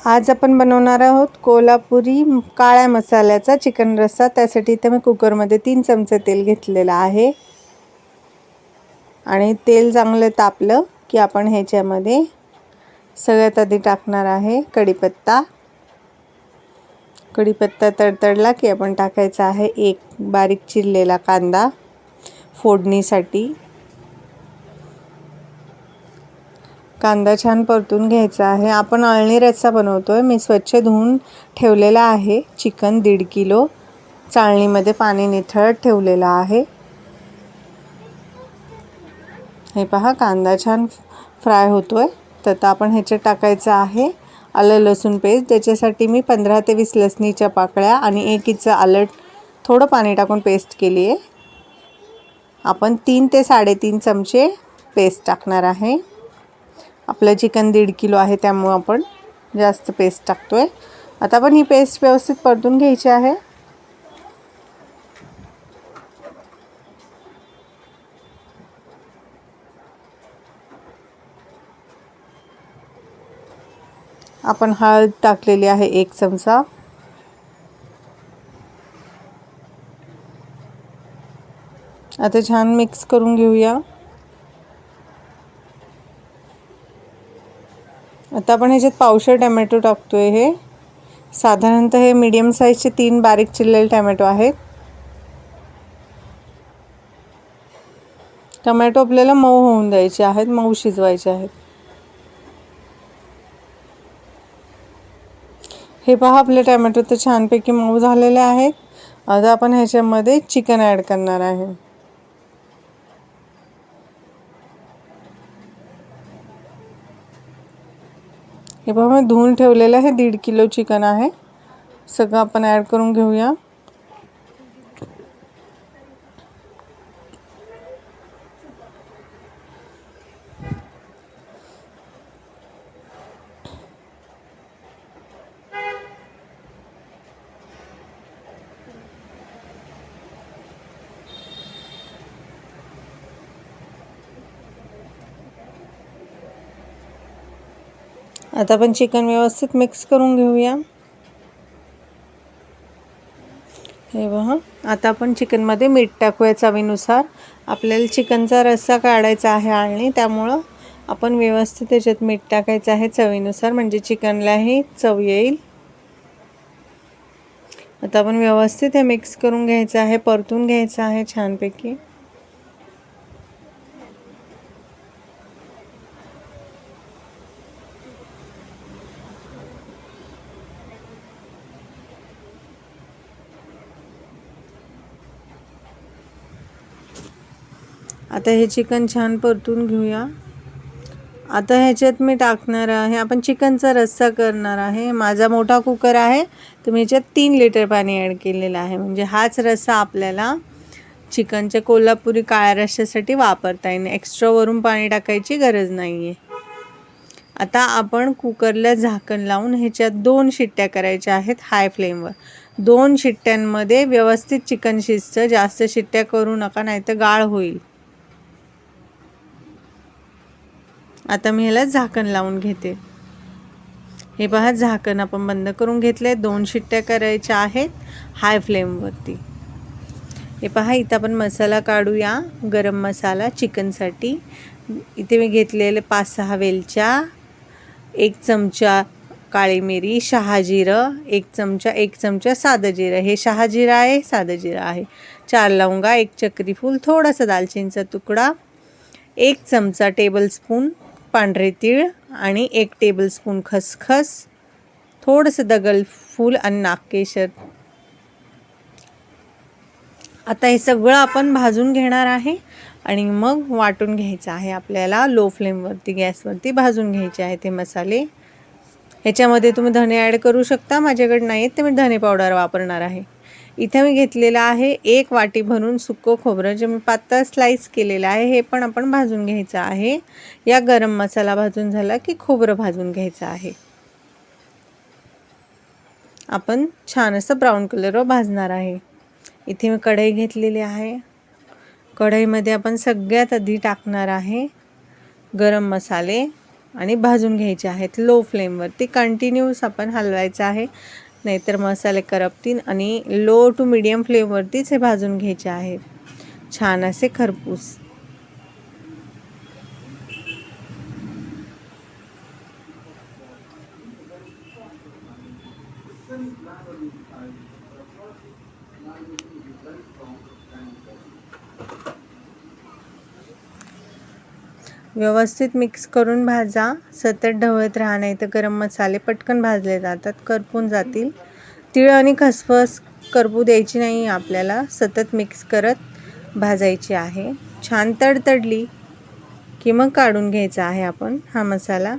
आज आपण बनवणार आहोत कोल्हापुरी काळ्या मसाल्याचा चिकन रस्सा। त्यासाठी इथे मी कुकरमध्ये 3 चमचे तेल घेतलेलं आहे आणि तेल चांगलं तापलं की आपण ह्याच्यामध्ये सगळ्यात आधी टाकणार आहे कढीपत्ता। कढीपत्ता तडतडला की आपण टाकायचा आहे एक बारीक चिरलेला कांदा फोडणीसाठी। कांदा छान परतून घ्यायचा आहे। आपण अळणी रस्सा बनवतोय। मी स्वच्छ धुवून ठेवलेला आहे चिकन 1.5 किलो चाळणीमध्ये पाणी निथळत ठेवलेला आहे। हे पहा कांदा छान फ्राय होतोय। तर आपण ह्याच्यात टाकायचं आहे आलं लसूण पेस्ट। त्याच्यासाठी मी 15 ते 20 लसणीच्या पाकळ्या आणि 1 इंच आलं थोडं पाणी टाकून पेस्ट केली आहे। आपण 3 ते 3.5 चमचे पेस्ट टाकणार आहे। आपलं चिकन 1.5 किलो आहे त्यामुळे आपण जास्त पेस्ट टाकतोय। आता आपण ही पेस्ट व्यवस्थित परतून घ्यायची आहे। आपण हळद टाकलेली आहे 1 चमचा। आता छान मिक्स करून घेऊया। आता आपण ह्याच्यात पावशेर टोमॅटो टाकतोय। हे साधारणतः हे मीडियम साइजचे 3 बारीक चिरलेले टोमॅटो आहेत। टोमॅटो आपल्याला मऊ होऊन द्यायचे आहेत, मऊ शिजवायचे आहेत। हे पहा आपले टोमॅटो तर छानपैकी मऊ झालेले आहेत। आता आपण ह्याच्यामध्ये चिकन ॲड करणार आहे। हे पहा मी धुवून ठेवलेलं आहे 1.5 किलो चिकन आहे। सगळं आपण ॲड करून घेऊया। आता आपण चिकन व्यवस्थित मिक्स करून घेऊया। हे पहा आता आपण चिकनमध्ये मीठ टाकूया चवीनुसार। आपल्याला चिकनचा रस्सा काढायचा आहे आणि त्यामुळे आपण व्यवस्थित त्याच्यात मीठ टाकायचं आहे चवीनुसार, म्हणजे चिकनलाही चव येईल। आता आपण व्यवस्थित हे मिक्स करून घ्यायचं आहे, परतून घ्यायचं आहे छानपैकी। आता हे चिकन छान परतून घेऊया। आता ह्याच्यात मी टाकणार आहे, आपण चिकनचा रस्सा करणार आहे। माझा मोठा कुकर आहे तर मी ह्याच्यात 3 लिटर पाणी ॲड केलेलं आहे, म्हणजे हाच रस्सा आपल्याला चिकनच्या कोल्हापुरी काळ्या रस्स्यासाठी वापरता येईल। एक्स्ट्रा वरून पाणी टाकायची गरज नाही आहे। आता आपण कुकरला झाकण लावून ह्याच्यात 2 शिट्ट्या करायच्या आहेत हाय फ्लेमवर। 2 शिट्ट्यांमध्ये व्यवस्थित चिकन शिजतं। जास्त शिट्ट्या करू नका नाहीतर गाळ होईल। आता मी ह्याला झाकण लावून घेते। हे पहा झाकण आपण बंद करून घेतले। 2 शिट्ट्या करायच्या आहेत हाय फ्लेमवरती। हे पहा इथं आपण मसाला काढूया। गरम मसाला चिकनसाठी इथे मी घेतलेले 5-6 वेलच्या, 1 चमचा काळी मिरी, शहाजिरं 1 चमचा साधं जिरं। हे शहाजिरं आहे, साधं जिरं आहे। 4 लवंगा, 1 चक्री फूल, थोडासा दालचिनीचा तुकडा, 1 चमचा टेबलस्पून पांढरे तीळ आणि 1 टेबलस्पून खसखस, थोडंसं दगलफूल आणि नागकेशर। आता हे सगळं आपण भाजून घेणार आहे आणि मग वाटून घ्यायचं आहे। आपल्याला लो फ्लेमवरती गॅसवरती भाजून घ्यायचे आहेत हे मसाले। ह्याच्यामध्ये तुम्ही धने ॲड करू शकता, माझ्याकडे नाही आहेत तर मी धने पावडर वापरणार आहे। इथे मी घेतलेलं आहे 1 वाटी भरून सुकं खोबरं, जे मी पातळ स्लाइस केलेलं आहे। हे पण आपण भाजून घ्यायचं आहे। या गरम मसाला भाजून झाला की खोबरं भाजून घ्यायचं आहे। आपण छान असं ब्राऊन कलरवर भाजणार आहे। इथे मी कढई घेतलेली आहे। कढईमध्ये आपण सगळ्यात आधी टाकणार आहे गरम मसाले। आणि भाजून घ्यायचे आहेत लो फ्लेमवरती. कंटिन्यूस आपण हलवायचं आहे, नाहीतर मसाले करपतील. आणि लो टू मीडियम फ्लेमवरतीच हे भाजून घ्यायचे आहेत छान असे खरपूस. व्यवस्थित मिक्स करून भाजा. सतत ढवळत राहा, नाही तर गरम मसाले पटकन भाजले जातात, करपून जातील. तीळ आणि खसखस करपू द्यायची नाही आपल्याला, सतत मिक्स करत भाजायची आहे. छान तडतडली की मग काढून घ्यायचा आहे आपण हा मसाला.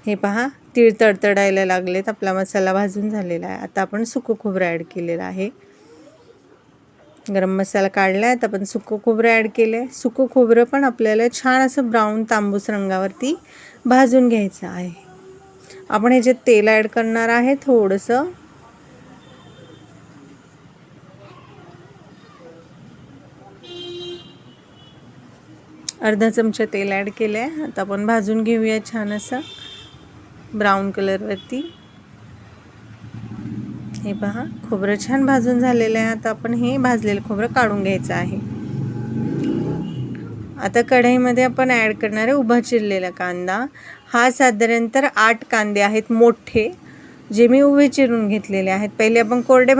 हे पहा, तीळ तडतडायला लागलेत, आपला मसाला भाजून झालेला आहे. आता आपण सुकं खोबरं ॲड केलेलं आहे. गरम मसाला काढला आहे, आपण सुकं खोबरं ॲड केलं आहे. सुकं खोबरं पण आपल्याला छान असं ब्राऊन तांबूस रंगावरती भाजून घ्यायचं आहे. आपण ह्याच्यात तेल ॲड करणार आहे थोडंसं. अर्धा चमचा तेल ॲड केलं आहे. आता आपण भाजून घेऊया छान असं ब्राऊन कलरवरती. हे पहा, खोबरं छान भाजून झालेलं आहे. आता आपण हे भाजलेलं खोबरं काढून घ्यायचं आहे. आता कढईमध्ये आपण ॲड करणार आहे उभा चिरलेला कांदा. हा साधारणतः 8 कांदे आहेत मोठे, जे मी उभे चिरून घेतलेले आहेत. पहिले आपण कोरडे